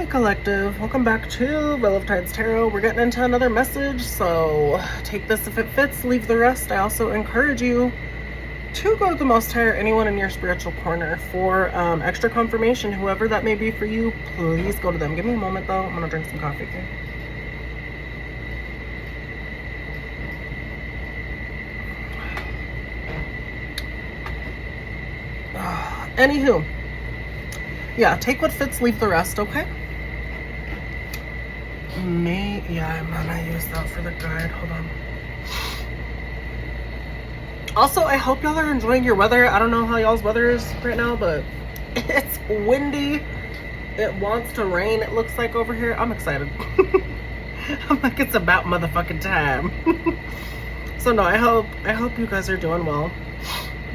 Hey collective, welcome back to Valentine's Tarot. We're getting into another message, so take this if it fits, leave the rest. I also encourage you to go to the Most High or anyone in your spiritual corner for extra confirmation, whoever that may be for you. Please go to them. Give me a moment though, I'm gonna drink some coffee, okay? Anywho, yeah, take what fits, leave the rest, okay? I'm gonna use that for the guide. Hold on. Also, I hope y'all are enjoying your weather. I don't know how y'all's weather is right now, but it's windy. It wants to rain, it looks like over here. I'm excited. I'm like, it's about motherfucking time. So no, I hope you guys are doing well.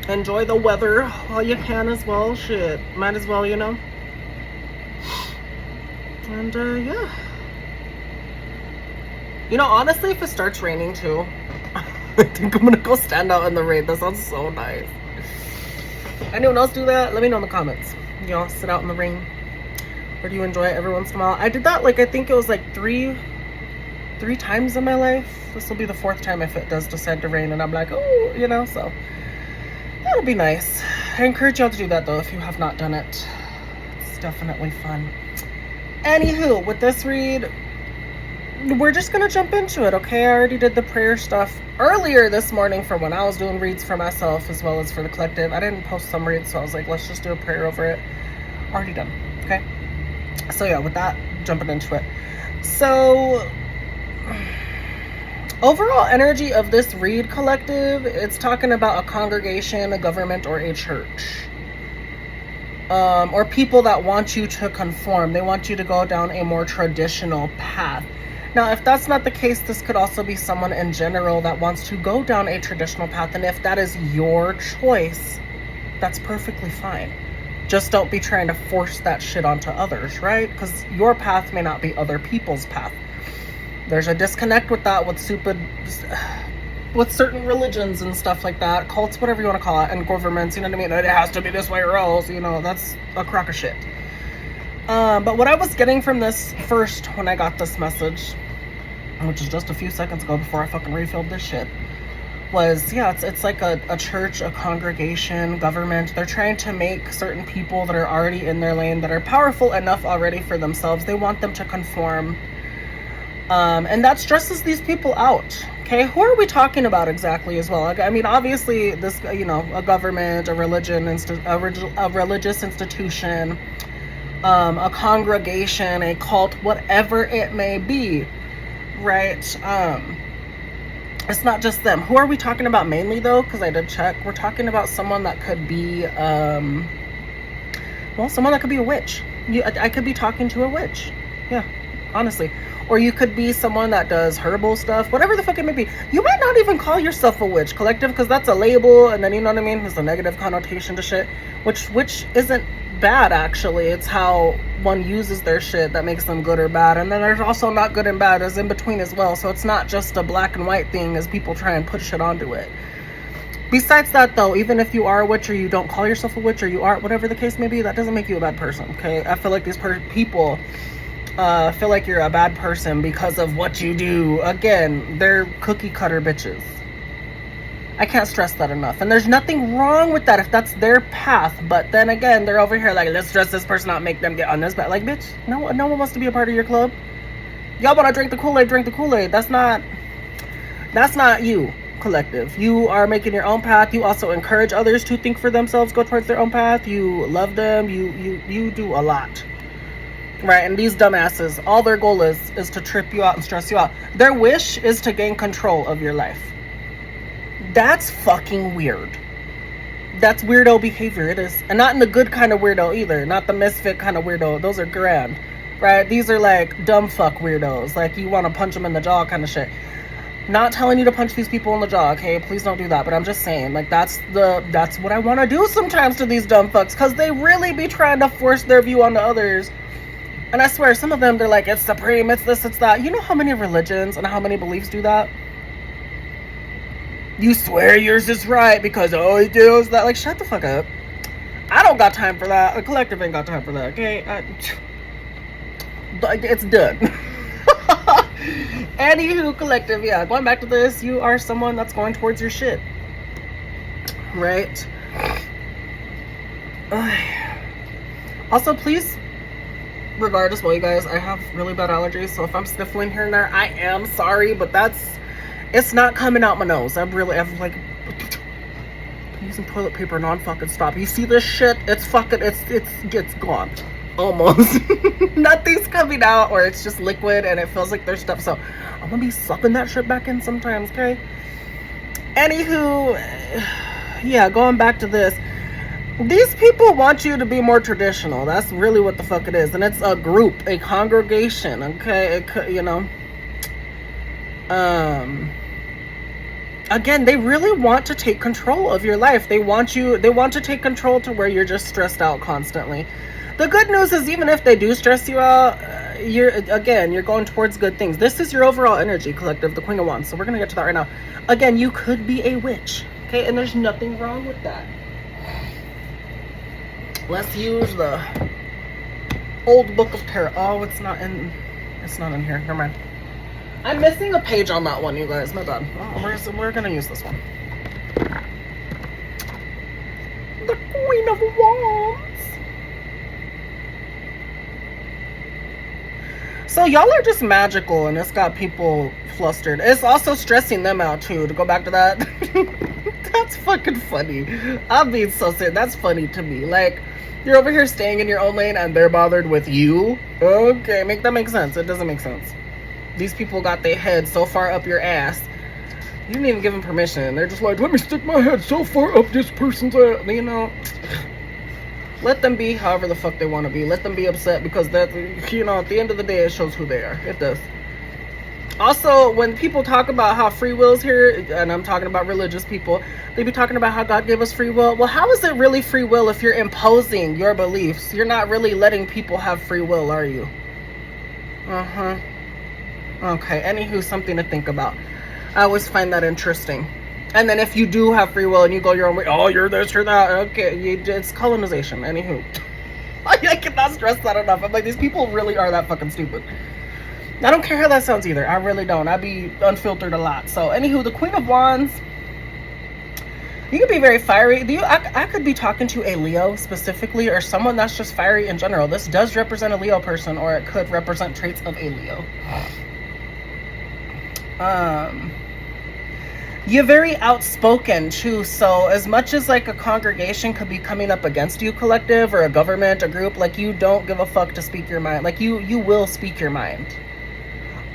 Enjoy the weather while you can as well. Shit, might as well, you know. And yeah. You know, honestly, if it starts raining too, I think I'm gonna go stand out in the rain. That sounds so nice. Anyone else do that? Let me know in the comments. Y'all sit out in the rain? Or do you enjoy it every once in a while? I did that, like, I think it was like three times in my life. This will be the fourth time if it does decide to rain and I'm like, oh, you know, so that'll be nice. I encourage y'all to do that though if you have not done it. It's definitely fun. Anywho, with this read, we're just gonna jump into it, okay? I already did the prayer stuff earlier this morning for when I was doing reads for myself as well as for the collective. I didn't post some reads, so I was like, let's just do a prayer over it. Already done, okay? So yeah, with that, jumping into it. So, overall energy of this read, collective, it's talking about a congregation, a government, or a church. Or people that want you to conform. They want you to go down a more traditional path. Now, if that's not the case, this could also be someone in general that wants to go down a traditional path. And if that is your choice, that's perfectly fine. Just don't be trying to force that shit onto others, right? Because your path may not be other people's path. There's a disconnect with that with certain religions and stuff like that, cults, whatever you want to call it, and governments, you know what I mean? It has to be this way or else, you know, that's a crock of shit. But what I was getting from this first when I got this message, which is just a few seconds ago before I fucking refilled this shit, was, yeah, it's like a church, a congregation, government. They're trying to make certain people that are already in their lane, that are powerful enough already for themselves, they want them to conform. And that stresses these people out. Okay, who are we talking about exactly as well? I mean, obviously, this, you know, a government, a religion, a religious institution, a congregation, a cult, whatever it may be, right? It's not just them. Who are we talking about mainly, though? Because I did check. We're talking about someone that could be, well, someone that could be a witch. I could be talking to a witch. Yeah, honestly. Or you could be someone that does herbal stuff, whatever the fuck it may be. You might not even call yourself a witch, collective, because that's a label, and then, you know what I mean? There's a negative connotation to shit, which isn't bad, actually. It's how one uses their shit that makes them good or bad. And then there's also not good and bad, as in between as well. So it's not just a black and white thing as people try and put shit onto it. Besides that, though, even if you are a witch or you don't call yourself a witch or you are, whatever the case may be, that doesn't make you a bad person, okay? I feel like these people feel like you're a bad person because of what you do. Again, they're cookie cutter bitches. I can't stress that enough. And there's nothing wrong with that if that's their path. But then again, they're over here like, let's stress this person out, make them get on this path. Like, bitch, no one wants to be a part of your club. Y'all want to drink the Kool-Aid, drink the Kool-Aid. That's not you, collective. You are making your own path. You also encourage others to think for themselves, go towards their own path. You love them. You do a lot. Right, and these dumbasses, all their goal is to trip you out and stress you out. Their wish is to gain control of your life. That's fucking weird. That's weirdo behavior, it is. And not in the good kind of weirdo either. Not the misfit kind of weirdo. Those are grand, right? These are like dumb fuck weirdos. Like you want to punch them in the jaw kind of shit. Not telling you to punch these people in the jaw, okay? Please don't do that. But I'm just saying, like, that's what I want to do sometimes to these dumb fucks. Because they really be trying to force their view onto others. And I swear, some of them, they're like, it's supreme, it's this, it's that. You know how many religions and how many beliefs do that? You swear yours is right because, oh, he does that. Like, shut the fuck up. I don't got time for that. The collective ain't got time for that, okay? It's done. Anywho, collective, yeah, going back to this, you are someone that's going towards your shit. Right? Also, please, regardless, well, you guys, I have really bad allergies, so if I'm sniffling here and there, I am sorry, but it's not coming out my nose. I'm like using toilet paper non-fucking stop. You see this shit? It's fucking, it's gone. Almost. Nothing's coming out, or it's just liquid and it feels like there's stuff, so I'm gonna be sucking that shit back in sometimes, okay? Anywho, yeah, going back to this, these people want you to be more traditional. That's really what the fuck it is. And it's a group, a congregation, okay? You know, again, they really want to take control of your life. They want to take control to where you're just stressed out constantly. The good news is, even if they do stress you out, you're going towards good things. This is your overall energy, collective, the Queen of Wands. So we're gonna get to that right now. Again, you could be a witch, okay? And there's nothing wrong with that. Let's use the old book of tarot. Oh, it's not in here. Never mind. I'm missing a page on that one, you guys. My bad. Oh, we're gonna use this one. The Queen of Wands. So y'all are just magical, and it's got people flustered. It's also stressing them out too, to go back to that. That's fucking funny. I'm being so serious. That's funny to me. Like, you're over here staying in your own lane and they're bothered with you. Okay, make that make sense. It doesn't make sense. These people got their head so far up your ass. You didn't even give them permission. They're just like, let me stick my head so far up this person's ass. You know, let them be however the fuck they want to be. Let them be upset, because that, you know, at the end of the day, it shows who they are. It does. Also, when people talk about how free will is here, and I'm talking about religious people, they be talking about how God gave us free will. Well, how is it really free will if you're imposing your beliefs? You're not really letting people have free will, are you? Okay, anywho, something to think about. I always find that interesting. And then if you do have free will and you go your own way, oh, you're this, you're that, okay, it's colonization. Anywho. I cannot stress that enough. I'm like, these people really are that fucking stupid. I don't care how that sounds either. I really don't. I be unfiltered a lot. So, anywho, the Queen of Wands, you can be very fiery. I could be talking to a Leo specifically, or someone that's just fiery in general. This does represent a Leo person, or it could represent traits of a Leo. You're very outspoken too, so as much as like a congregation could be coming up against you, collective, or a government, a group, like, you don't give a fuck to speak your mind. Like, you will speak your mind.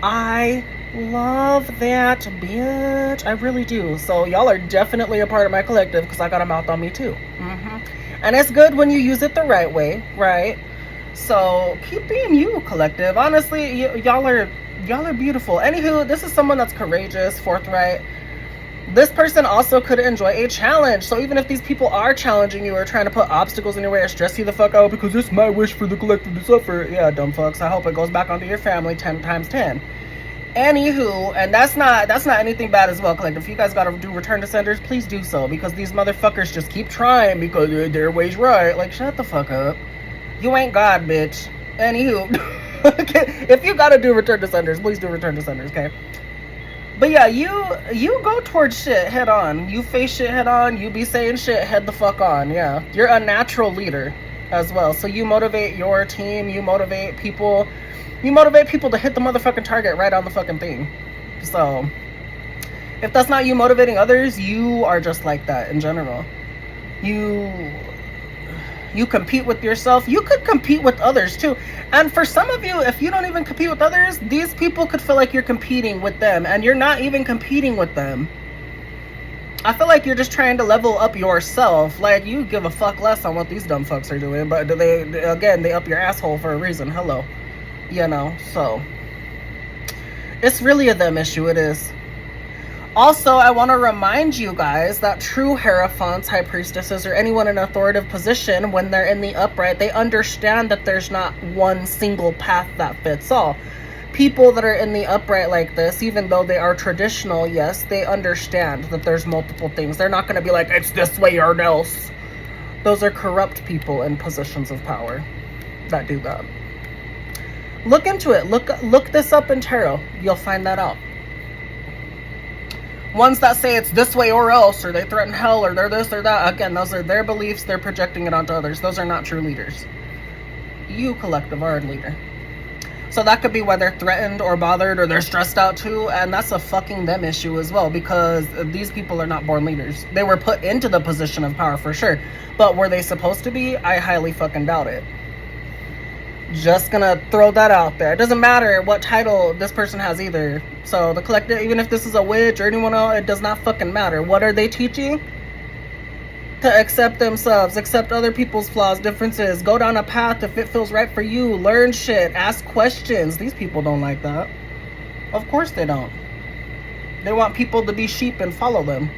I love that, bitch. I really do. So y'all are definitely a part of my collective, because I got a mouth on me too. And it's good when you use it the right way, right? So keep being you, collective. Honestly, y'all are beautiful. Anywho, this is someone that's courageous, forthright. This person also could enjoy a challenge. So even if these people are challenging you or trying to put obstacles in your way or stress you the fuck out because it's my wish for the collective to suffer, yeah, dumb fucks, I hope it goes back onto your family 10 times 10. Anywho, and that's not anything bad as well, collective. If you guys gotta do return to senders, please do so, because these motherfuckers just keep trying because their way's right. Like, shut the fuck up. You ain't God, bitch. Anywho, if you gotta do return to senders, please do return to senders, okay? But yeah, you go towards shit head on. You face shit head on. You be saying shit head the fuck on. Yeah, you're a natural leader as well. So you motivate your team. You motivate people. You motivate people to hit the motherfucking target right on the fucking thing. So if that's not you motivating others, you are just like that in general. You compete with yourself. You could compete with others too. And for some of you, if you don't even compete with others, these people could feel like you're competing with them, and you're not even competing with them. I feel like you're just trying to level up yourself. Like, you give a fuck less on what these dumb fucks are doing, but they up your asshole for a reason. Hello. You know, so it's really a them issue. It is. Also, I want to remind you guys that true Hierophants, High Priestesses, or anyone in an authoritative position, when they're in the upright, they understand that there's not one single path that fits all. People that are in the upright like this, even though they are traditional, yes, they understand that there's multiple things. They're not going to be like, it's this way or else. Those are corrupt people in positions of power that do that. Look into it. Look this up in tarot. You'll find that out. Ones that say it's this way or else, or they threaten hell, or they're this or that, again, those are their beliefs. They're projecting it onto others. Those are not true leaders. You, collective, are a leader. So that could be why they're threatened or bothered, or they're stressed out too, and that's a fucking them issue as well, because these people are not born leaders. They were put into the position of power for sure, but were they supposed to be? I highly fucking doubt it. Just gonna throw that out there. It doesn't matter what title this person has either. So the collective, even if this is a witch or anyone else, it does not fucking matter. What are they teaching? To accept themselves, accept other people's flaws, differences, go down a path if it feels right for you, learn shit, ask questions. These people don't like that. Of course they don't. They want people to be sheep and follow them.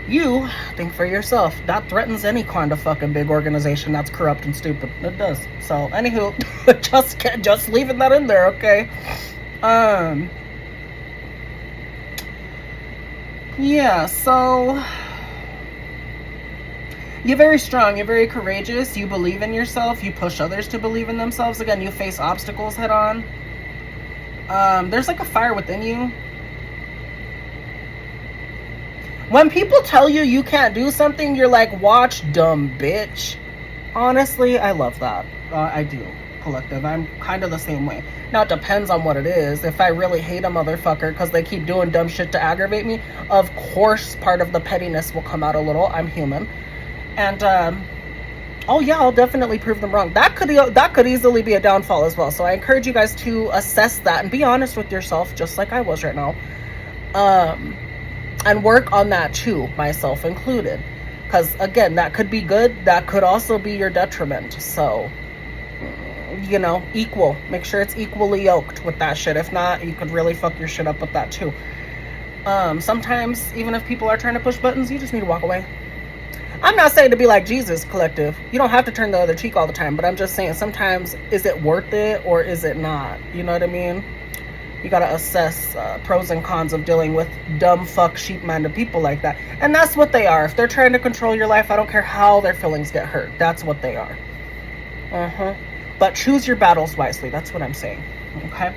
You think for yourself. That threatens any kind of fucking big organization that's corrupt and stupid. It does. So, anywho, just leaving that in there, okay? Yeah, so you're very strong, you're very courageous, you believe in yourself, you push others to believe in themselves. Again, you face obstacles head on. There's like a fire within you. When people tell you you can't do something, you're like, watch, dumb bitch. Honestly, I love that. I do, collective. I'm kind of the same way. Now, it depends on what it is. If I really hate a motherfucker because they keep doing dumb shit to aggravate me, of course, part of the pettiness will come out a little. I'm human. And, oh yeah, I'll definitely prove them wrong. That could easily be a downfall as well. So I encourage you guys to assess that and be honest with yourself, just like I was right now. And work on that too, myself included. Because, again, that could be good. That could also be your detriment. So, you know, equal. Make sure it's equally yoked with that shit. If not, you could really fuck your shit up with that too. Sometimes, even if people are trying to push buttons, you just need to walk away. I'm not saying to be like Jesus, collective. You don't have to turn the other cheek all the time. But I'm just saying, sometimes, is it worth it or is it not? You know what I mean? You gotta assess pros and cons of dealing with dumb fuck sheep-minded people like that. And that's what they are. If they're trying to control your life, I don't care how their feelings get hurt. That's what they are. But choose your battles wisely. That's what I'm saying. Okay?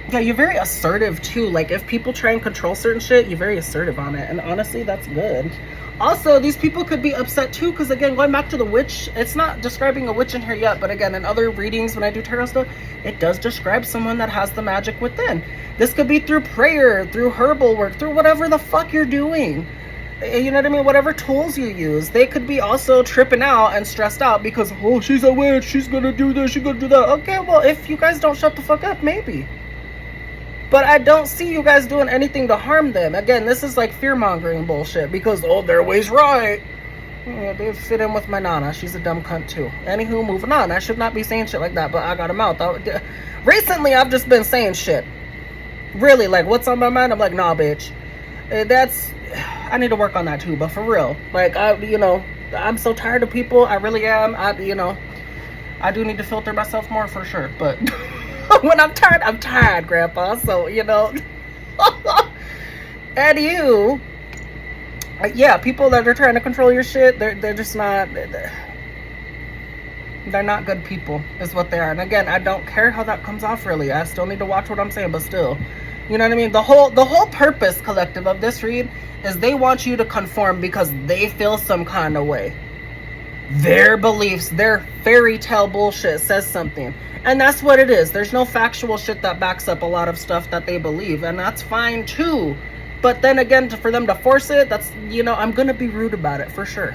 Yeah, you're very assertive too. Like, if people try and control certain shit, you're very assertive on it. And honestly, that's good. Also, these people could be upset too, because again, going back to the witch, it's not describing a witch in here yet, but again, in other readings when I do tarot stuff, it does describe someone that has the magic within. This could be through prayer, through herbal work, through whatever the fuck you're doing. You know what I mean? Whatever tools you use. They could be also tripping out and stressed out because, oh, she's a witch, she's gonna do this, she's gonna do that. Okay, well, if you guys don't shut the fuck up, maybe. But I don't see you guys doing anything to harm them. Again, this is like fear-mongering bullshit because, oh, they're always right. Yeah, they fit in with my nana. She's a dumb cunt too. Anywho, moving on. I should not be saying shit like that, but I got a mouth. Recently, I've just been saying shit. Really, like, what's on my mind? I'm like, nah, bitch. I need to work on that too, but for real. Like, I'm so tired of people. I really am. I do need to filter myself more for sure, but... when I'm tired, Grandpa. So, and you, yeah, people that are trying to control your shit, they're just not, they're not good people, is what they are. And again, I don't care how that comes off, really. I still need to watch what I'm saying, but still, you know what I mean? The whole purpose, collective, of this read is they want you to conform because they feel some kind of way. Their beliefs, their fairy tale bullshit says something. And that's what it is. There's no factual shit that backs up a lot of stuff that they believe. And that's fine too. But then again, for them to force it, that's, I'm going to be rude about it for sure.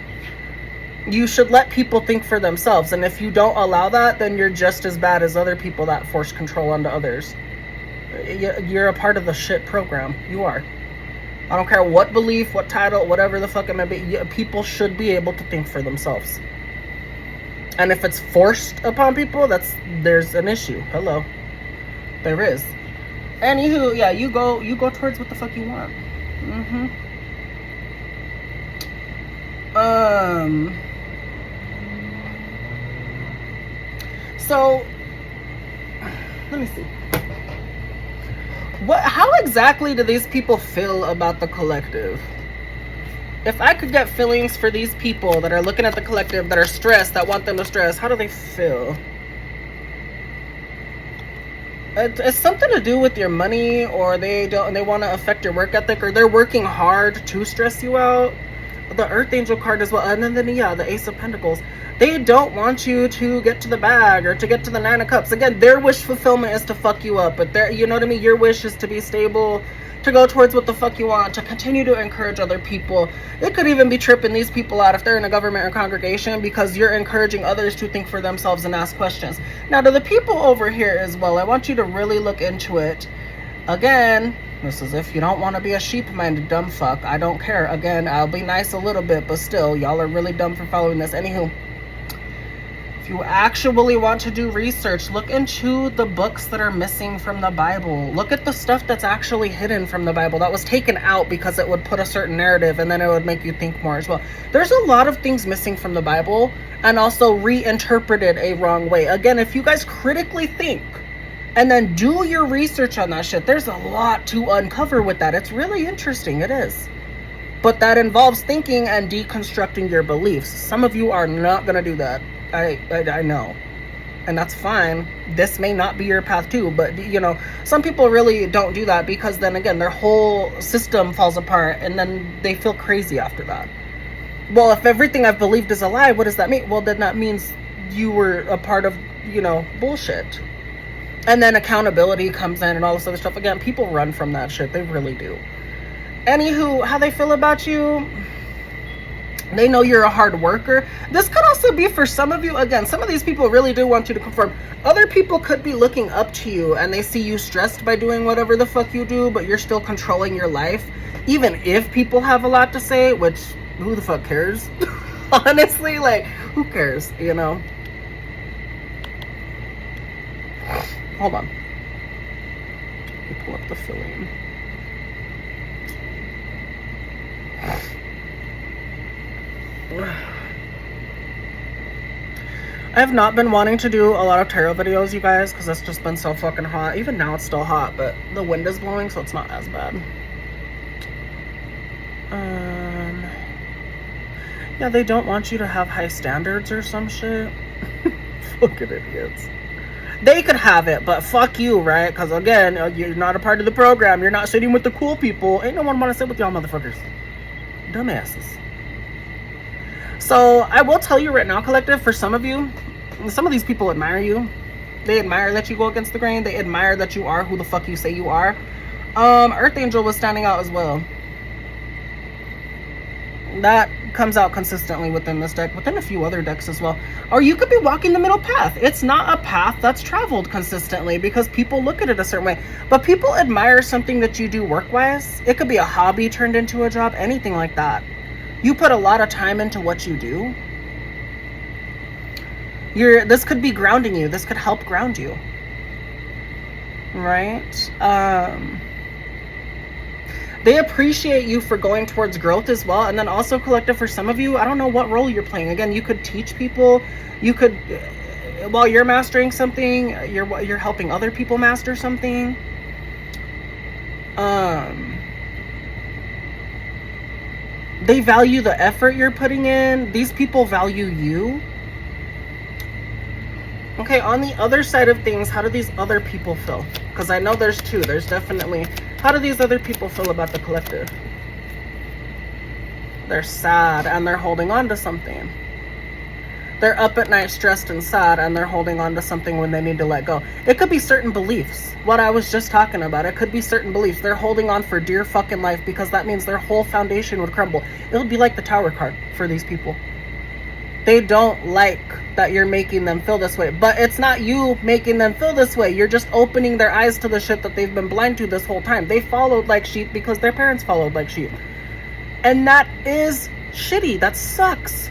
You should let people think for themselves. And if you don't allow that, then you're just as bad as other people that force control onto others. You're a part of the shit program. You are. I don't care what belief, what title, whatever the fuck it may be. People should be able to think for themselves. And if it's forced upon people, there's an issue. Hello. There is. Anywho, yeah, you go towards what the fuck you want. So let me see. How exactly do these people feel about the collective? If I could get feelings for these people that are looking at the collective, that are stressed, that want them to stress, how do they feel? It's something to do with your money, or they want to affect your work ethic, or they're working hard to stress you out. The Earth Angel card as well, and then the Ace of Pentacles. They don't want you to get to the bag or to get to the Nine of Cups. Again, their wish fulfillment is to fuck you up, but you know what I mean? Your wish is to be stable, to go towards what the fuck you want, to continue to encourage other people. It could even be tripping these people out if they're in a government or congregation, because you're encouraging others to think for themselves and ask questions. Now, to the people over here as well, I want you to really look into it. Again, this is if you don't want to be a sheep-minded dumb fuck. I don't care. Again, I'll be nice a little bit, but still, y'all are really dumb for following this. Anywho, if you actually want to do research, look into the books that are missing from the Bible. Look at the stuff that's actually hidden from the Bible, that was taken out because it would put a certain narrative, and then it would make you think more as well. There's a lot of things missing from the Bible, and also reinterpreted a wrong way. Again, if you guys critically think and then do your research on that shit, there's a lot to uncover with that. It's really interesting. It is. But that involves thinking and deconstructing your beliefs. Some of you are not going to do that. I know. And that's fine. This may not be your path too, but you know, some people really don't do that, because then again, their whole system falls apart, and then they feel crazy after that. Well, if everything I've believed is a lie, what does that mean? Well, then that means you were a part of, you know, bullshit. And then accountability comes in and all this other stuff. Again, people run from that shit. They really do. Anywho, how they feel about you, they know you're a hard worker. This could also be for some of you. Again, some of these people really do want you to conform. Other people could be looking up to you, and they see you stressed by doing whatever the fuck you do, but you're still controlling your life. Even if people have a lot to say, which, who the fuck cares? Honestly, like, who cares, you know? Hold on. Let me pull up the filling. I have not been wanting to do a lot of tarot videos, you guys, because it's just been so fucking hot. Even now it's still hot, but the wind is blowing, so it's not as bad. Yeah, they don't want you to have high standards or some shit. Fucking idiots. They could have it, but fuck you, right? Because again, you're not a part of the program. You're not sitting with the cool people. Ain't no one want to sit with y'all motherfuckers. Dumbasses. So I will tell you right now, collective, for some of you, some of these people admire you. They admire that you go against the grain. They admire that you are who the fuck you say you are. Earth Angel was standing out as well. That comes out consistently within this deck, within a few other decks as well. Or you could be walking the middle path. It's not a path that's traveled consistently, because people look at it a certain way. But people admire something that you do work-wise. It could be a hobby turned into a job, anything like that. You put a lot of time into what you do. This could be grounding you. This could help ground you. Right? They appreciate you for going towards growth as well. And then also, collective, for some of you, I don't know what role you're playing. Again, you could teach people. You could, while you're mastering something, you're helping other people master something. They value the effort you're putting in. These people value you. Okay, on the other side of things, how do these other people feel? Because I know there's two. There's definitely... How do these other people feel about the collective? They're sad, and they're holding on to something. They're up at night stressed and sad, and they're holding on to something when they need to let go. It could be certain beliefs. What I was just talking about. It could be certain beliefs. They're holding on for dear fucking life, because that means their whole foundation would crumble. It would be like the Tower card for these people. They don't like that you're making them feel this way. But it's not you making them feel this way. You're just opening their eyes to the shit that they've been blind to this whole time. They followed like sheep because their parents followed like sheep. And that is shitty. That sucks.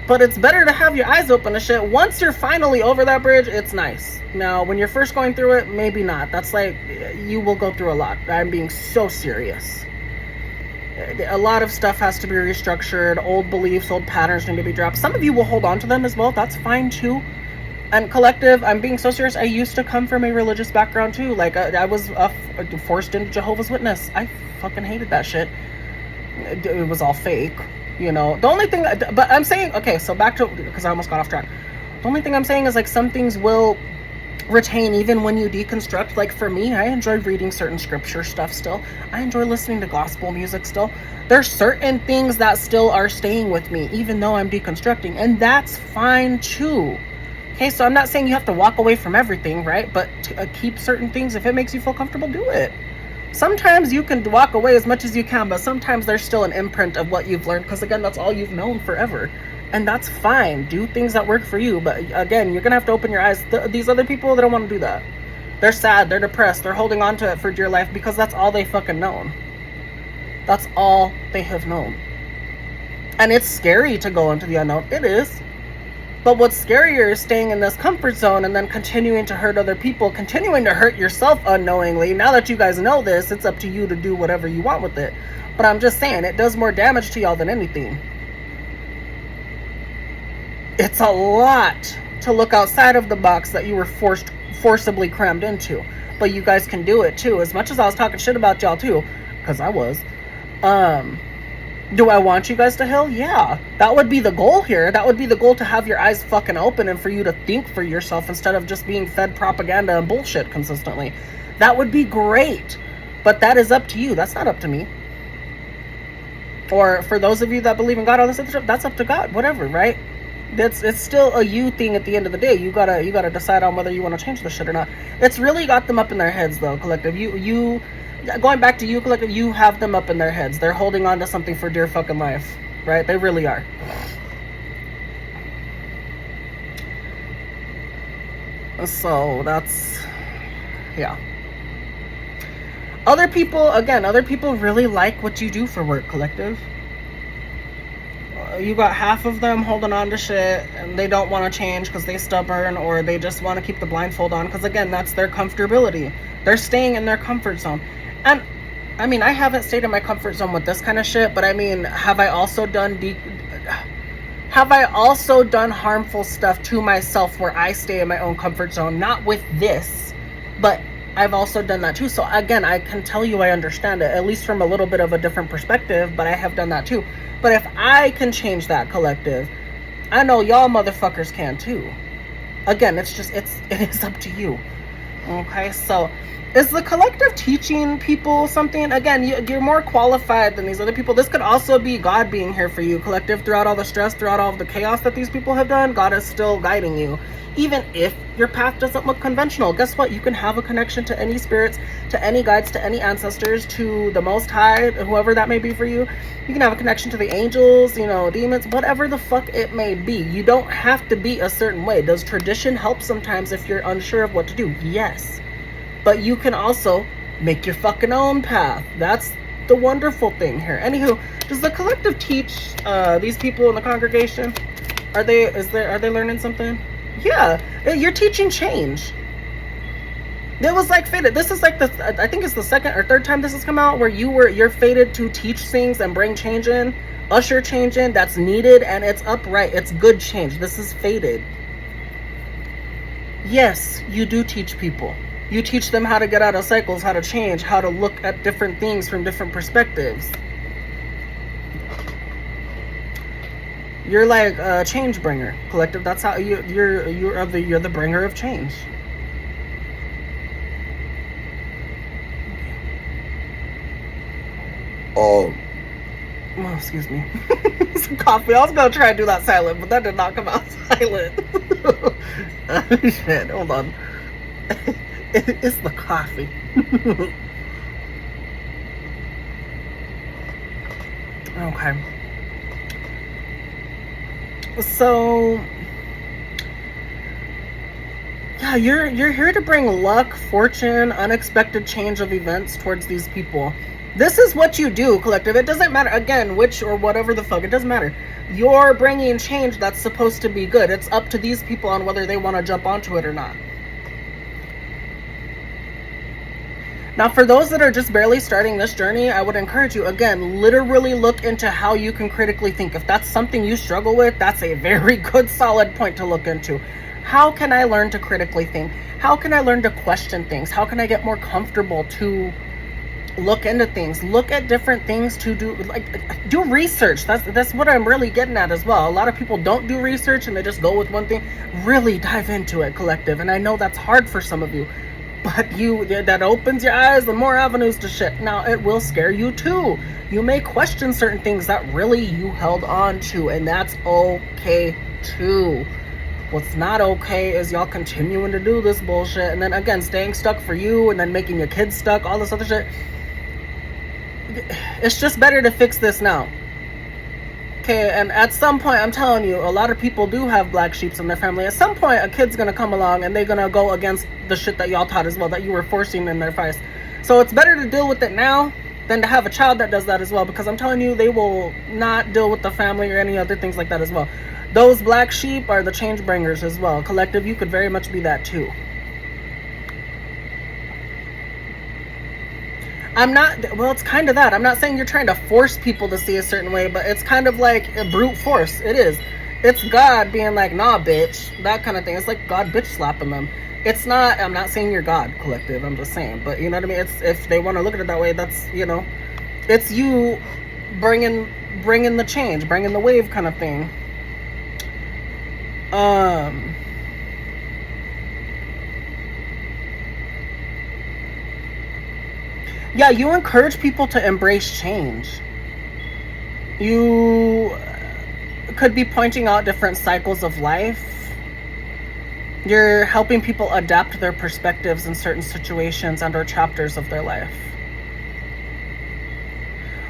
But it's better to have your eyes open to shit. Once you're finally over that bridge, it's nice. Now, when you're first going through it, maybe not. That's like, you will go through a lot. I'm being so serious. A lot of stuff has to be restructured. Old beliefs, old patterns need to be dropped. Some of you will hold on to them as well. That's fine too. And collective, I'm being so serious. I used to come from a religious background too. Like I was forced into Jehovah's Witness. I fucking hated that shit. it was all fake, you know. The only thing, but I'm saying, okay, so back to, because I almost got off track. The only thing I'm saying is, like, some things will retain even when you deconstruct. Like, for me, I enjoy reading certain scripture stuff still. I enjoy listening to gospel music still. There's certain things that still are staying with me even though I'm deconstructing, and that's fine too. Okay, so I'm not saying you have to walk away from everything, right? But to, keep certain things. If it makes you feel comfortable, do it. Sometimes you can walk away as much as you can, but sometimes there's still an imprint of what you've learned, because again, that's all you've known forever. And that's fine. Do things that work for you. But again, you're going to have to open your eyes. These other people, they don't want to do that. They're sad. They're depressed. They're holding on to it for dear life because that's all they fucking known. That's all they have known. And it's scary to go into the unknown. It is. But what's scarier is staying in this comfort zone and then continuing to hurt other people, continuing to hurt yourself unknowingly. Now that you guys know this, it's up to you to do whatever you want with it. But I'm just saying, it does more damage to y'all than anything. It's a lot to look outside of the box that you were forcibly crammed into. But you guys can do it too. As much as I was talking shit about y'all too, because I was. Do I want you guys to heal? Yeah. That would be the goal here. That would be the goal, to have your eyes fucking open and for you to think for yourself instead of just being fed propaganda and bullshit consistently. That would be great. But that is up to you. That's not up to me. Or for those of you that believe in God, all this other stuff, that's up to God. Whatever, right? It's still a you thing at the end of the day. You gotta decide on whether you want to change the shit or not. It's really got them up in their heads though, collective. You going back to you, collective, you have them up in their heads. They're holding on to something for dear fucking life. Right? They really are. So that's, yeah. Other people really like what you do for work, collective. You got half of them holding on to shit and they don't want to change because they're stubborn, or they just want to keep the blindfold on because, again, that's their comfortability. They're staying in their comfort zone. And I mean, I haven't stayed in my comfort zone with this kind of shit, but I mean, have I also done harmful stuff to myself where I stay in my own comfort zone? Not with this, but I've also done that too. So again, I can tell you I understand it, at least from a little bit of a different perspective, but I have done that too. But if I can change that, collective, I know y'all motherfuckers can too. Again, it is up to you. Okay, so is the collective teaching people something? Again, you're more qualified than these other people. This could also be God being here for you, collective. Throughout all the stress, throughout all of the chaos that these people have done, God is still guiding you. Even if your path doesn't look conventional, guess what? You can have a connection to any spirits, to any guides, to any ancestors, to the Most High, whoever that may be for you. You can have a connection to the angels, demons, whatever the fuck it may be. You don't have to be a certain way. Does tradition help sometimes if you're unsure of what to do? Yes. But you can also make your fucking own path. That's the wonderful thing here. Anywho, does the collective teach these people in the congregation? Are they learning something? Yeah, you're teaching change. It was like fated. This is like I think it's the second or third time this has come out where you're fated to teach things and bring change in, usher change in that's needed, and it's upright. It's good change. This is fated. Yes, you do teach people. You teach them how to get out of cycles, how to change, how to look at different things from different perspectives. You're like a change bringer, collective. That's how you're the bringer of change. Oh, excuse me. Some coffee. I was gonna try and do that silent, but that did not come out silent. Shit, hold on. It's the coffee. Okay. So yeah, you're here to bring luck, fortune, unexpected change of events towards these people. This is what you do, collective. It doesn't matter, again, which or whatever the fuck, it doesn't matter. You're bringing change that's supposed to be good. It's up to these people on whether they want to jump onto it or not. Now, for those that are just barely starting this journey, I would encourage you, again, literally look into how you can critically think. If that's something you struggle with, that's a very good, solid point to look into. How can I learn to critically think? How can I learn to question things? How can I get more comfortable to look into things, look at different things to do, like do research. That's what I'm really getting at as well. A lot of people don't do research and they just go with one thing. Really dive into it, collective. And I know that's hard for some of you, but that opens your eyes and more avenues to shit. Now it will scare you too. You may question certain things that really you held on to, and that's okay too. What's not okay is y'all continuing to do this bullshit, and then again staying stuck for you, and then making your kids stuck, all this other shit. It's just better to fix this now. Okay, and at some point, I'm telling you, a lot of people do have black sheeps in their family. At some point, a kid's gonna come along and they're gonna go against the shit that y'all taught as well, that you were forcing in their face. So it's better to deal with it now than to have a child that does that as well, because I'm telling you, they will not deal with the family or any other things like that as well. Those black sheep are the change bringers as well. Collective, you could very much be that too. It's kind of that. I'm not saying you're trying to force people to see a certain way, but it's kind of like a brute force. It is. It's God being like, nah, bitch. That kind of thing. It's like God bitch slapping them. It's not, I'm not saying you're God, collective. I'm just saying. But you know what I mean? It's, if they want to look at it that way, that's, it's you bringing the change, bringing the wave kind of thing. Yeah, you encourage people to embrace change. You could be pointing out different cycles of life. You're helping people adapt their perspectives in certain situations and or chapters of their life.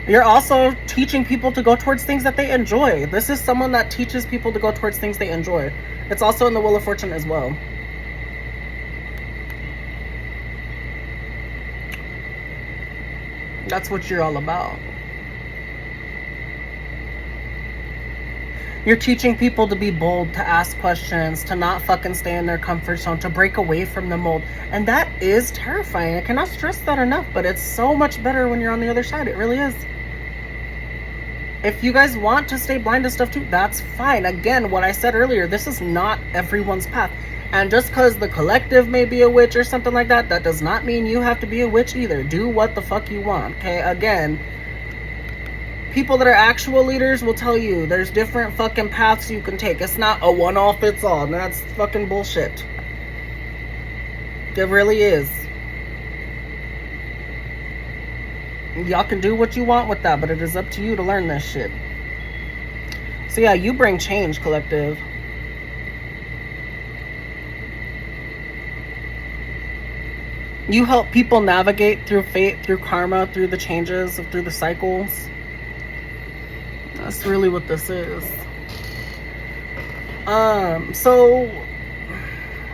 You're also teaching people to go towards things that they enjoy. This is someone that teaches people to go towards things they enjoy. It's also in the Wheel of Fortune as well. That's what you're all about. You're teaching people to be bold, to ask questions, to not fucking stay in their comfort zone, to break away from the mold. And that is terrifying. I cannot stress that enough, but it's so much better when you're on the other side. It really is. If you guys want to stay blind to stuff too, that's fine. Again, what I said earlier, this is not everyone's path. And just because the collective may be a witch or something like that, that does not mean you have to be a witch either. Do what the fuck you want, okay? Again, people that are actual leaders will tell you there's different fucking paths you can take. It's not a one-all-fits-all. That's fucking bullshit. It really is. Y'all can do what you want with that, but it is up to you to learn this shit. So yeah, you bring change, collective. You help people navigate through fate, through karma, through the changes, through the cycles. That's really what this is. So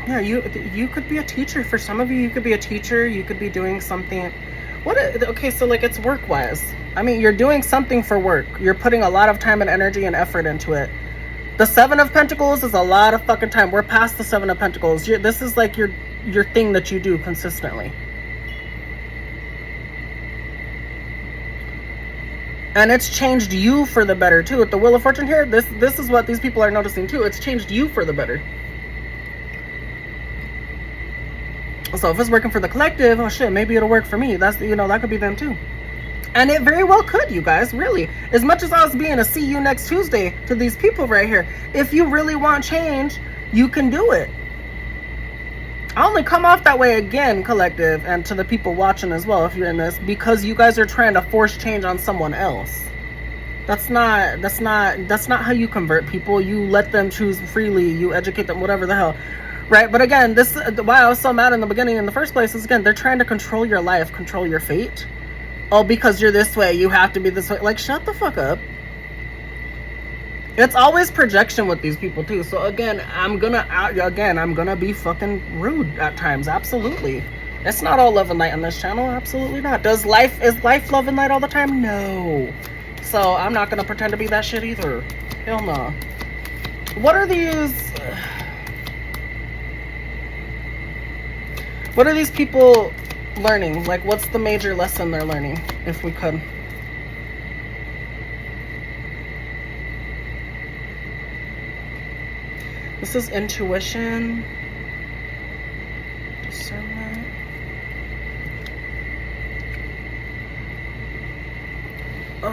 yeah, you could be a teacher. For some of you, you could be a teacher. You could be doing something. Okay, so like it's work-wise. I mean, you're doing something for work. You're putting a lot of time and energy and effort into it. The Seven of Pentacles is a lot of fucking time. We're past the Seven of Pentacles. This is like your thing that you do consistently. And it's changed you for the better too. With the Wheel of Fortune here, this is what these people are noticing too. It's changed you for the better. So if it's working for the collective, oh shit, maybe it'll work for me. That's, that could be them too. And it very well could, you guys, really. As much as I was being a see you next Tuesday to these people right here, if you really want change, you can do it. I only come off that way again, collective, and to the people watching as well, if you're in this, because you guys are trying to force change on someone else. That's not how you convert people. You let them choose freely. You educate them, whatever the hell. Right? But again, this why I was so mad in the beginning in the first place is, again, they're trying to control your life, control your fate. Oh, because you're this way, you have to be this way. Like, shut the fuck up. It's always projection with these people too. So again, I'm gonna be fucking rude at times. Absolutely. It's not all love and light on this channel. Absolutely not. Is life love and light all the time? No. So I'm not gonna pretend to be that shit either. Hell no. What are these people learning? Like, what's the major lesson they're learning, if we could? This is intuition, discernment. Oh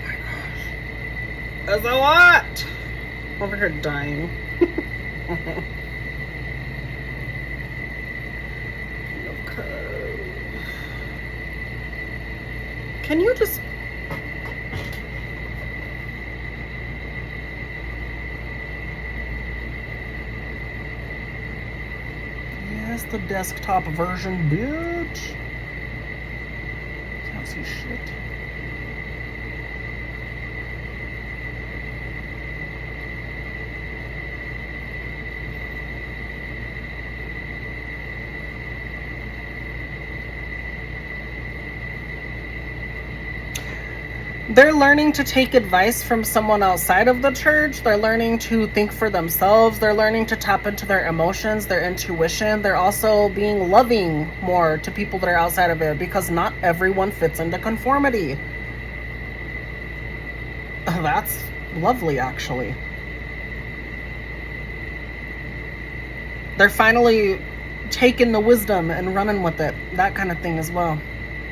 my gosh. That's a lot. Over here dying. Can you just... Yes, the desktop version, bitch. Can't see shit. They're learning to take advice from someone outside of the church. They're learning to think for themselves. They're learning to tap into their emotions, their intuition. They're also being loving more to people that are outside of it, because not everyone fits into conformity. That's lovely, actually. They're finally taking the wisdom and running with it. That kind of thing as well.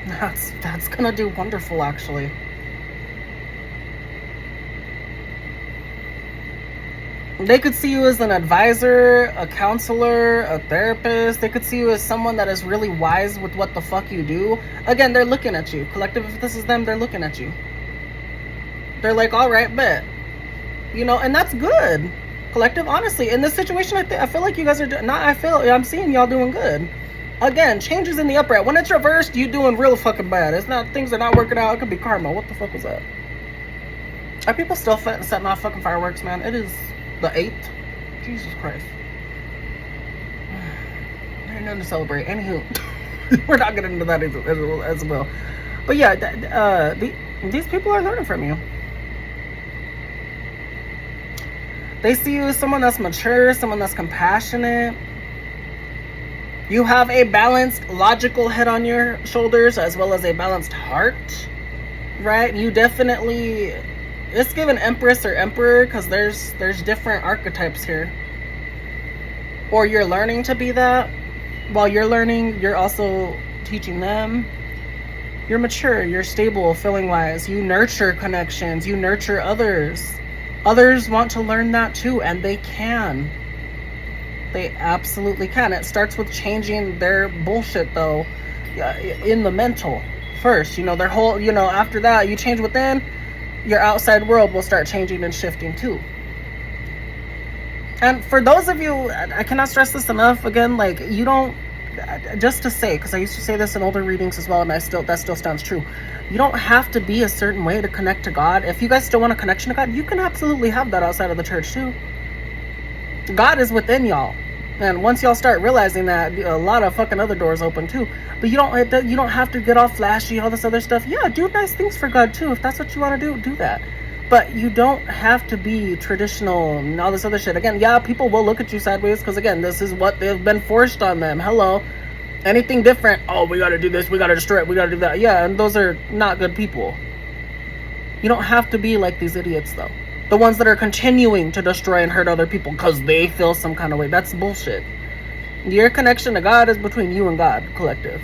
That's gonna do wonderful, actually. They could see you as an advisor, a counselor, a therapist. They could see you as someone that is really wise with what the fuck you do. Again, they're looking at you. Collective, if this is them, they're looking at you. They're like, all right, bet. You know, and that's good. Collective, honestly, in this situation, I feel like you guys are I'm seeing y'all doing good. Again, changes in the upright. When it's reversed, you doing real fucking bad. It's not, things are not working out. It could be karma. What the fuck was that? Are people still setting off fucking fireworks, man? It is the 8th. Jesus Christ. There ain't nothing to celebrate. Anywho, we're not getting into that as well. But yeah, these people are learning from you. They see you as someone that's mature, someone that's compassionate. You have a balanced, logical head on your shoulders, as well as a balanced heart, right? You definitely... It's given Empress or Emperor, because there's different archetypes here. Or you're learning to be that. While you're learning, you're also teaching them. You're mature, you're stable, feeling-wise. You nurture connections, you nurture others. Others want to learn that too, and they can. They absolutely can. It starts with changing their bullshit, though, in the mental first. You know, their whole, you know, after that, you change within, your outside world will start changing and shifting too. And for those of you, I cannot stress this enough, again, like, you don't, just to say, because I used to say this in older readings as well, and that still stands true. You don't have to be a certain way to connect to God. If you guys still want a connection to God, you can absolutely have that outside of the church too. God is within y'all. And once y'all start realizing that, a lot of fucking other doors open too. But you don't have to get all flashy, all this other stuff. Yeah, do nice things for God too. If that's what you want to do that. But you don't have to be traditional and all this other shit. Again, yeah, people will look at you sideways, because again, this is what they've been forced on them. Hello. Anything different, oh, we gotta do this, we gotta destroy it, we gotta do that. Yeah, and those are not good people. You don't have to be like these idiots, though. The ones that are continuing to destroy and hurt other people because they feel some kind of way. That's bullshit. Your connection to God is between you and God, collective.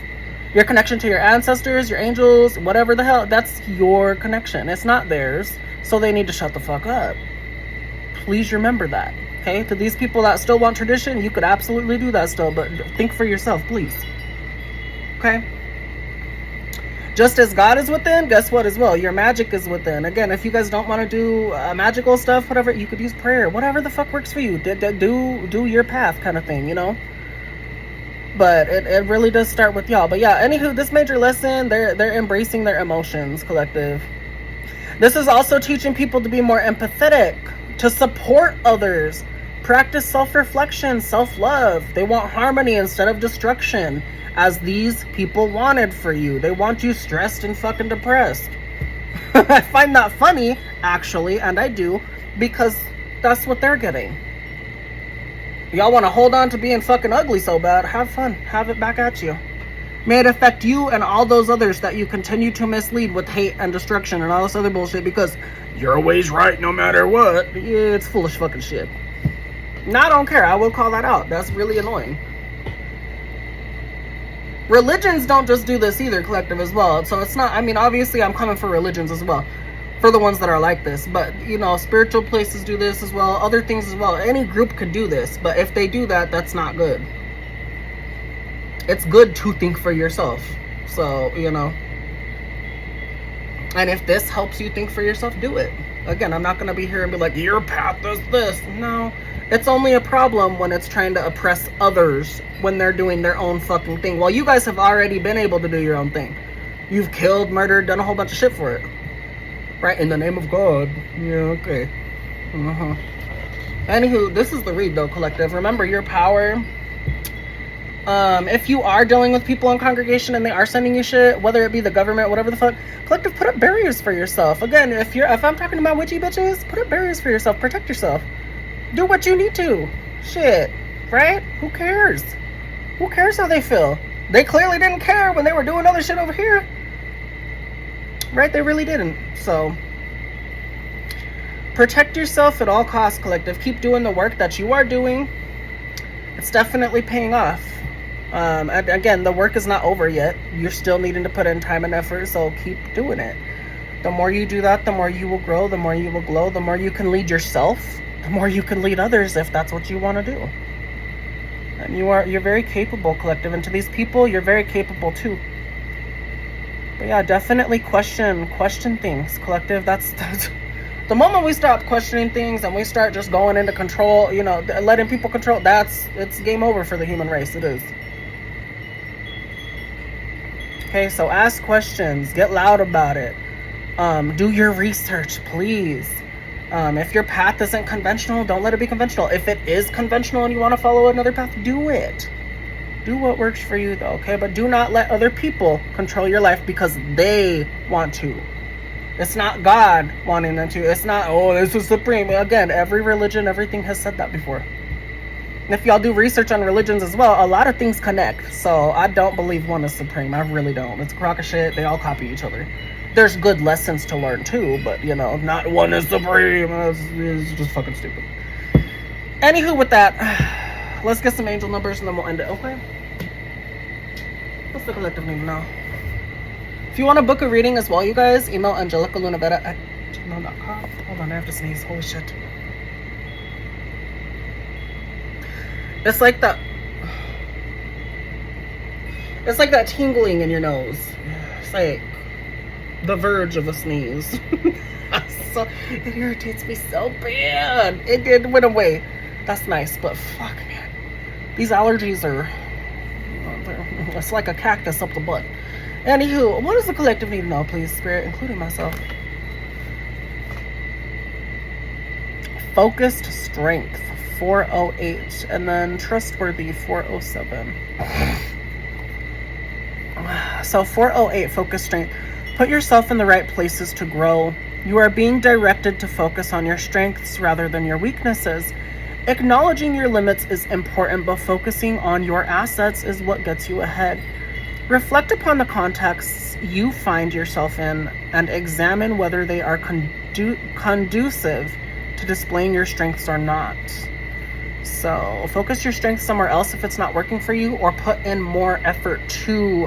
Your connection to your ancestors, your angels, whatever the hell, that's your connection. It's not theirs. So they need to shut the fuck up. Please remember that. Okay? To these people that still want tradition, you could absolutely do that still, but think for yourself, please. Okay? Just as God is within, guess what as well? Your magic is within. Again, if you guys don't want to do magical stuff, whatever, you could use prayer. Whatever the fuck works for you. Do your path kind of thing, you know? But it really does start with y'all. But yeah, anywho, this major lesson, they're embracing their emotions, collective. This is also teaching people to be more empathetic, to support others, practice self-reflection, self-love. They want harmony instead of destruction, as these people wanted for you. They want you stressed and fucking depressed. I find that funny, actually, and I do, because that's what they're getting. Y'all want to hold on to being fucking ugly so bad, have fun, have it back at you. May it affect you and all those others that you continue to mislead with hate and destruction and all this other bullshit, because you're always right no matter what. Yeah, it's foolish fucking shit. Now, I don't care. I will call that out. That's really annoying. Religions don't just do this either, collective, as well. So it's not, I mean, obviously I'm coming for religions as well. for the ones that are like this. But, you know, spiritual places do this as well, other things as well. Any group could do this, but if they do that, that's not good. It's good to think for yourself. So, you know, and if this helps you think for yourself, do it. Again, I'm not going to be here and be like, your path is this. No, it's only a problem when it's trying to oppress others when they're doing their own fucking thing. Well, you guys have already been able to do your own thing. You've killed, murdered, done a whole bunch of shit for it. Right? In the name of God. Yeah, okay. Anywho, this is the read though, collective. Remember your power. If you are dealing with people in congregation and they are sending you shit, whether it be the government, whatever the fuck, collective, put up barriers for yourself. Again, if I'm talking about witchy bitches, put up barriers for yourself. Protect yourself. Do what you need to. Shit. Right? Who cares? Who cares how they feel? They clearly didn't care when they were doing other shit over here. Right? They really didn't. So protect yourself at all costs, collective. Keep doing the work that you are doing. It's definitely paying off. And again, the work is not over yet. You're still needing to put in time and effort, so keep doing it. The more you do that, the more you will grow, the more you will glow, the more you can lead yourself, the more you can lead others if that's what you want to do. And you're very capable, collective, and to these people, you're very capable too. But yeah, definitely question things, collective. That's the moment we stop questioning things and we start just going into control, you know, letting people control, it's game over for the human race. It is. Okay, so ask questions, get loud about it. Do your research, please. If your path isn't conventional, don't let it be conventional. If it is conventional and you want to follow another path, do it. Do what works for you though, okay? But do not let other people control your life because they want to. It's not God wanting them to. It's not, oh, this is supreme. Again, every religion, everything has said that before. And if y'all do research on religions as well, a lot of things connect. So I don't believe one is supreme. I really don't. It's a crock of shit. They all copy each other. There's good lessons to learn too, but you know, not one is supreme. It's just fucking stupid. Anywho, with that, let's get some angel numbers and then we'll end it, okay? What's the collective name now? If you want to book a reading as well, you guys, email angelicalunavera@gmail.com. Hold on, I have to sneeze. Holy shit. It's like that tingling in your nose. It's like the verge of a sneeze. So it irritates me so bad. It went away. That's nice, but fuck, man. These allergies are, it's like a cactus up the butt. Anywho, what does the collective need to know, please, Spirit, including myself? Focused strength, 408, and then trustworthy, 407. So 408, focused strength. Put yourself in the right places to grow. You are being directed to focus on your strengths rather than your weaknesses. Acknowledging your limits is important, but focusing on your assets is what gets you ahead. Reflect upon the contexts you find yourself in and examine whether they are conducive to displaying your strengths or not. So focus your strengths somewhere else if it's not working for you, or put in more effort to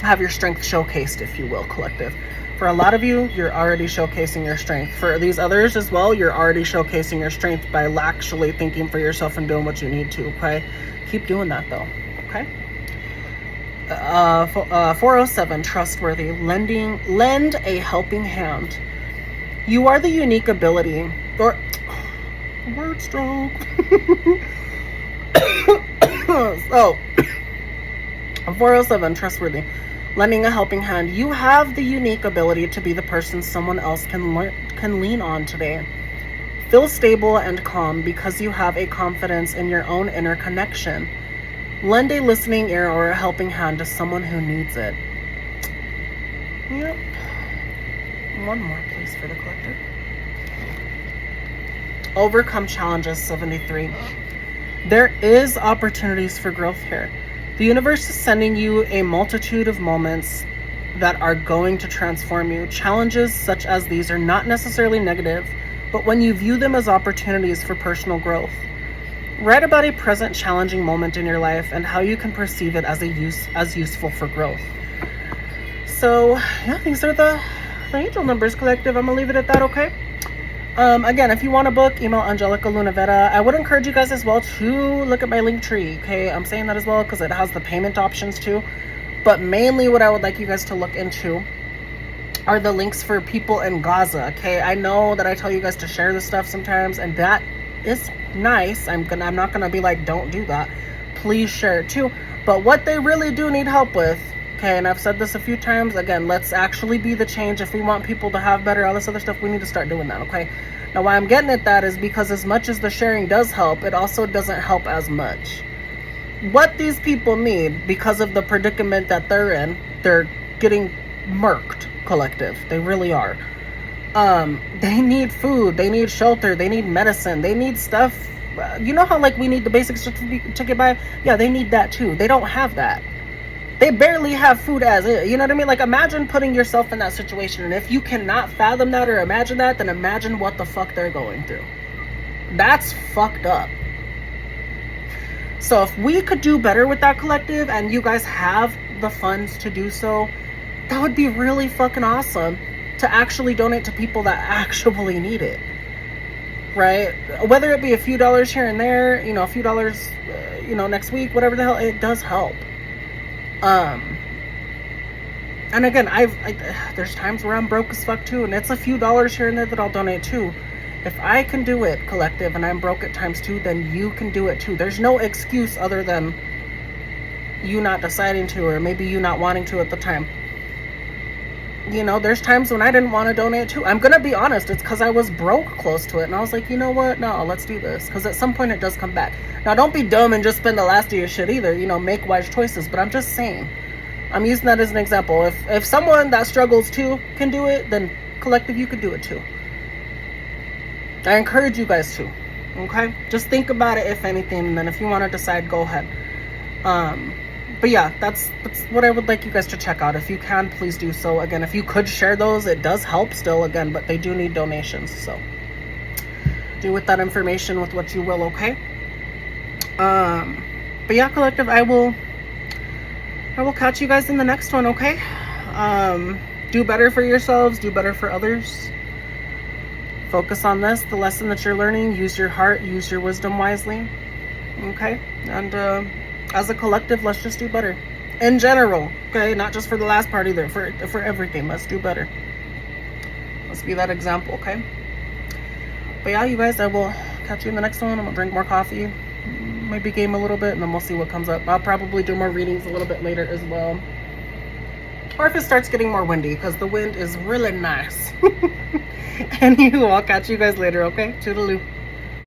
have your strength showcased, if you will, collective. For a lot of you, you're already showcasing your strength. For these others as well, you're already showcasing your strength by actually thinking for yourself and doing what you need to, okay? Keep doing that though, okay? 407, trustworthy, lend a helping hand. You are the unique ability, or word stroke. So 407, trustworthy, lending a helping hand. You have the unique ability to be the person someone else can lean on today. Feel stable and calm because you have a confidence in your own inner connection. Lend a listening ear or a helping hand to someone who needs it. Yep. One more, please, for the collective. Overcome challenges, 73. There is opportunities for growth here. The universe is sending you a multitude of moments that are going to transform you. Challenges such as these are not necessarily negative, but when you view them as opportunities for personal growth, write about a present challenging moment in your life and how you can perceive it as useful for growth. So yeah, these are the the angel numbers, collective. I'm gonna leave it at that, okay? Again, if you want to book, email angelicalunavera. I would encourage you guys as well to look at my Linktree, okay? I'm saying that as well because it has the payment options too. But mainly what I would like you guys to look into are the links for people in Gaza, okay? I know that I tell you guys to share this stuff sometimes, and that is nice. I'm not gonna be like, don't do that. Please share it too. But what they really do need help with, okay, and I've said this a few times, again, let's actually be the change. If we want people to have better, all this other stuff, we need to start doing that, okay? Now, why I'm getting at that is because as much as the sharing does help, it also doesn't help as much. What these people need, because of the predicament that they're in, they're getting murked, collective. They really are. They need food, they need shelter, they need medicine, they need stuff. You know how like we need the basics to get by? Yeah, they need that too. They don't have that. They barely have food as is. You know what I mean? Like, imagine putting yourself in that situation. And if you cannot fathom that or imagine that, then imagine what the fuck they're going through. That's fucked up. So if we could do better with that, collective, and you guys have the funds to do so, that would be really fucking awesome to actually donate to people that actually need it. Right? Whether it be a few dollars here and there, you know, a few dollars, next week, whatever the hell, it does help. And again, there's times where I'm broke as fuck too, and it's a few dollars here and there that I'll donate too. If I can do it, collective, and I'm broke at times too, then you can do it too. There's no excuse other than you not deciding to, or maybe you not wanting to at the time. You know, there's times when I didn't want to donate too. I'm gonna be honest, it's because I was broke close to it, and I was like, you know what, no, let's do this, because at some point it does come back. Now, don't be dumb and just spend the last of your shit either, you know, make wise choices. But I'm just saying, I'm using that as an example. If someone that struggles too can do it, then collective, you could do it too. I encourage you guys to, okay? Just think about it, if anything, and then if you want to decide, go ahead. But yeah, that's what I would like you guys to check out. If you can, please do so. Again, if you could share those, it does help still, again, but they do need donations. So do with that information with what you will, okay? But yeah, collective, I will catch you guys in the next one, okay? Do better for yourselves, do better for others. Focus on this, the lesson that you're learning. Use your heart, use your wisdom wisely, okay? And as a collective, let's just do better in general, okay? Not just for the last part either, for everything. Let's do better. Let's be that example, okay? But yeah, you guys, I will catch you in the next one. I'm gonna drink more coffee, maybe game a little bit, and then we'll see what comes up. I'll probably do more readings a little bit later as well, or if it starts getting more windy, because the wind is really nice. Anywho, I'll catch you guys later, okay? Toodaloo.